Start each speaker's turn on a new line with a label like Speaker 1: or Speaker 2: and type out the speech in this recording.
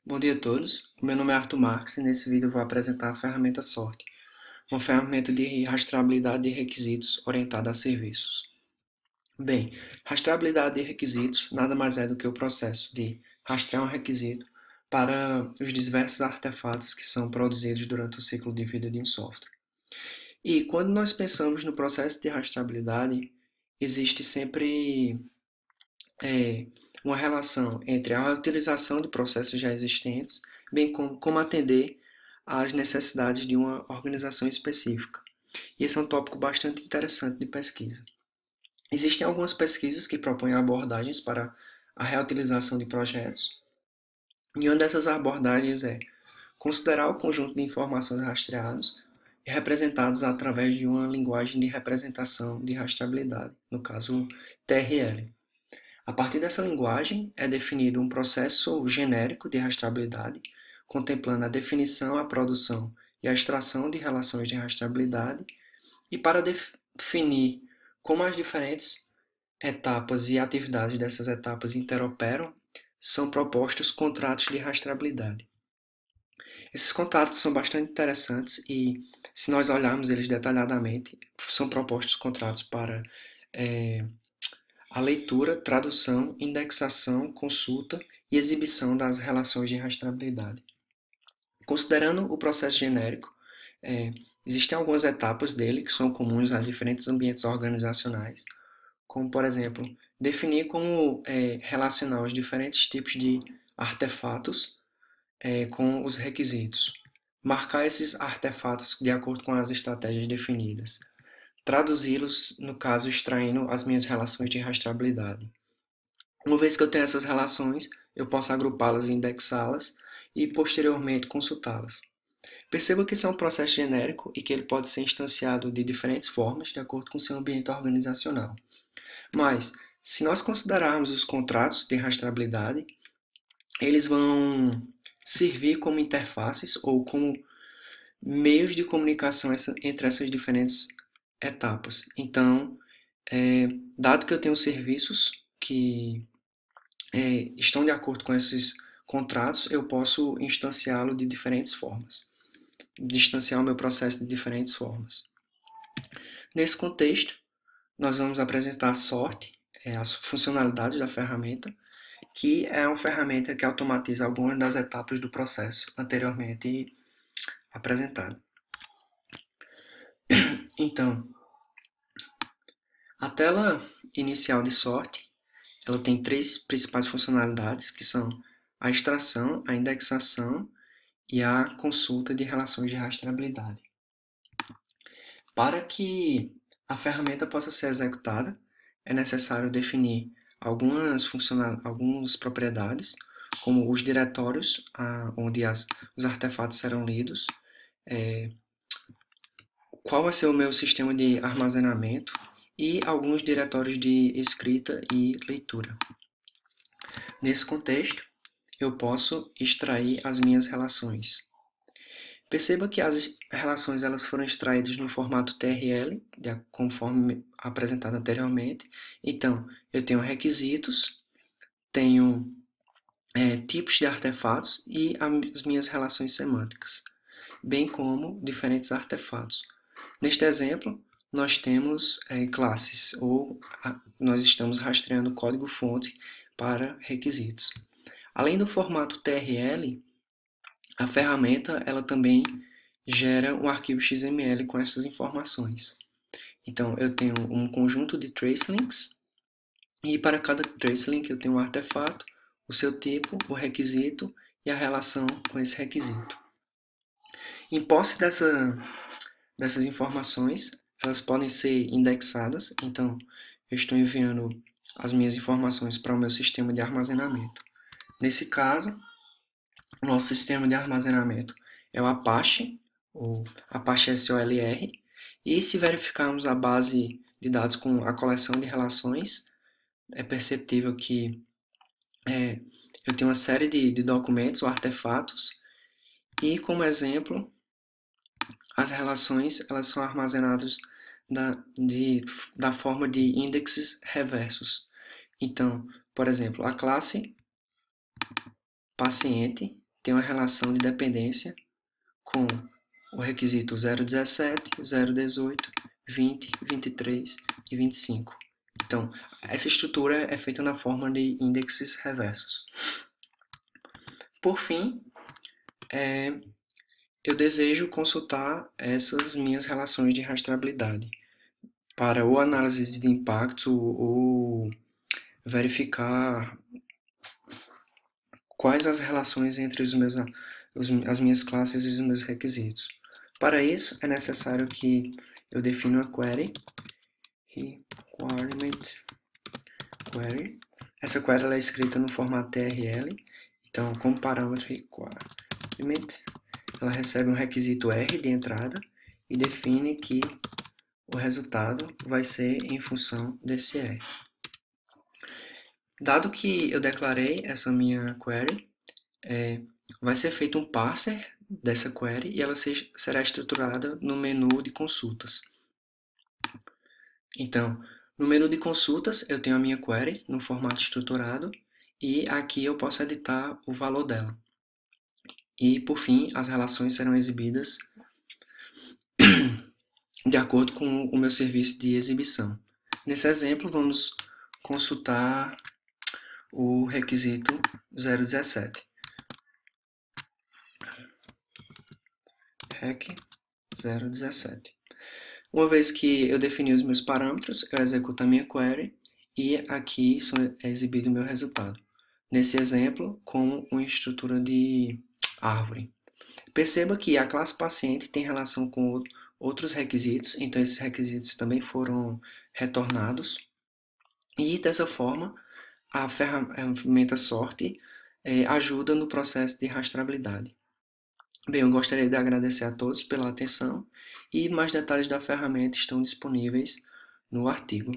Speaker 1: Bom dia a todos, meu nome é Arthur Marques e nesse vídeo eu vou apresentar a ferramenta Sorte, uma ferramenta de rastreabilidade de requisitos orientada a serviços. Bem, rastreabilidade de requisitos nada mais é do que o processo de rastrear um requisito para os diversos artefatos que são produzidos durante o ciclo de vida de um software. E quando nós pensamos no processo de rastreabilidade, existe sempre uma relação entre a utilização de processos já existentes, bem como atender às necessidades de uma organização específica. E esse é um tópico bastante interessante de pesquisa. Existem algumas pesquisas que propõem abordagens para a reutilização de projetos, e uma dessas abordagens é considerar o conjunto de informações rastreados e representados através de uma linguagem de representação de rastreabilidade, no caso TRL. A partir dessa linguagem, é definido um processo genérico de rastreabilidade, contemplando a definição, a produção e a extração de relações de rastreabilidade, e para definir como as diferentes etapas e atividades dessas etapas interoperam, são propostos contratos de rastreabilidade. Esses contratos são bastante interessantes e, se nós olharmos eles detalhadamente, são propostos contratos para a leitura, tradução, indexação, consulta e exibição das relações de rastreabilidade. Considerando o processo genérico, existem algumas etapas dele que são comuns a diferentes ambientes organizacionais, como, por exemplo, definir como relacionar os diferentes tipos de artefatos com os requisitos, marcar esses artefatos de acordo com as estratégias definidas, traduzi-los, no caso, extraindo as minhas relações de rastreabilidade. Uma vez que eu tenho essas relações, eu posso agrupá-las e indexá-las e posteriormente consultá-las. Perceba que isso é um processo genérico e que ele pode ser instanciado de diferentes formas de acordo com seu ambiente organizacional. Mas, se nós considerarmos os contratos de rastreabilidade, eles vão servir como interfaces ou como meios de comunicação entre essas diferentes etapas. Então, dado que eu tenho serviços que estão de acordo com esses contratos, eu posso instanciá-lo de diferentes formas, distanciar o meu processo de diferentes formas. Nesse contexto, nós vamos apresentar a sorte, as funcionalidades da ferramenta, que é uma ferramenta que automatiza algumas das etapas do processo anteriormente apresentado. Então, a tela inicial de sorte, ela tem três principais funcionalidades, que são a extração, a indexação e a consulta de relações de rastreabilidade. Para que a ferramenta possa ser executada, é necessário definir algumas propriedades, como os diretórios onde os artefatos serão lidos, qual vai ser o meu sistema de armazenamento e alguns diretórios de escrita e leitura. Nesse contexto, eu posso extrair as minhas relações. Perceba que as relações elas foram extraídas no formato TRL, conforme apresentado anteriormente. Então, eu tenho requisitos, tenho tipos de artefatos e as minhas relações semânticas, bem como diferentes artefatos. Neste exemplo, nós temos classes, ou nós estamos rastreando código-fonte para requisitos. Além do formato TRL, a ferramenta ela também gera um arquivo XML com essas informações. Então, eu tenho um conjunto de tracelinks, e para cada tracelink eu tenho um artefato, o seu tipo, o requisito e a relação com esse requisito. Em posse dessas informações, elas podem ser indexadas, então eu estou enviando as minhas informações para o meu sistema de armazenamento. Nesse caso, o nosso sistema de armazenamento é o Apache, ou Apache SOLR, e se verificarmos a base de dados com a coleção de relações, é perceptível que eu tenho uma série de documentos ou artefatos, e como exemplo, as relações elas são armazenadas da forma de índices reversos. Então, por exemplo, a classe paciente tem uma relação de dependência com o requisito 017, 018, 20, 23 e 25. Então, essa estrutura é feita na forma de índices reversos. Por fim, eu desejo consultar essas minhas relações de rastreabilidade para ou análise de impacto ou verificar quais as relações entre as minhas classes e os meus requisitos. Para isso, é necessário que eu defina uma query, requirement query. Essa query ela é escrita no formato TRL, então, como parâmetro requirement, ela recebe um requisito R de entrada e define que o resultado vai ser em função desse R. Dado que eu declarei essa minha query, vai ser feito um parser dessa query e ela será estruturada no menu de consultas. Então, no menu de consultas eu tenho a minha query no formato estruturado e aqui eu posso editar o valor dela. E, por fim, as relações serão exibidas de acordo com o meu serviço de exibição. Nesse exemplo, vamos consultar o requisito 017. Rec 017. Uma vez que eu defini os meus parâmetros, eu executo a minha query e aqui é exibido o meu resultado. Nesse exemplo, com uma estrutura de árvore. Perceba que a classe paciente tem relação com outros requisitos, então esses requisitos também foram retornados. E dessa forma, a ferramenta sorte ajuda no processo de rastreabilidade. Bem, eu gostaria de agradecer a todos pela atenção e mais detalhes da ferramenta estão disponíveis no artigo.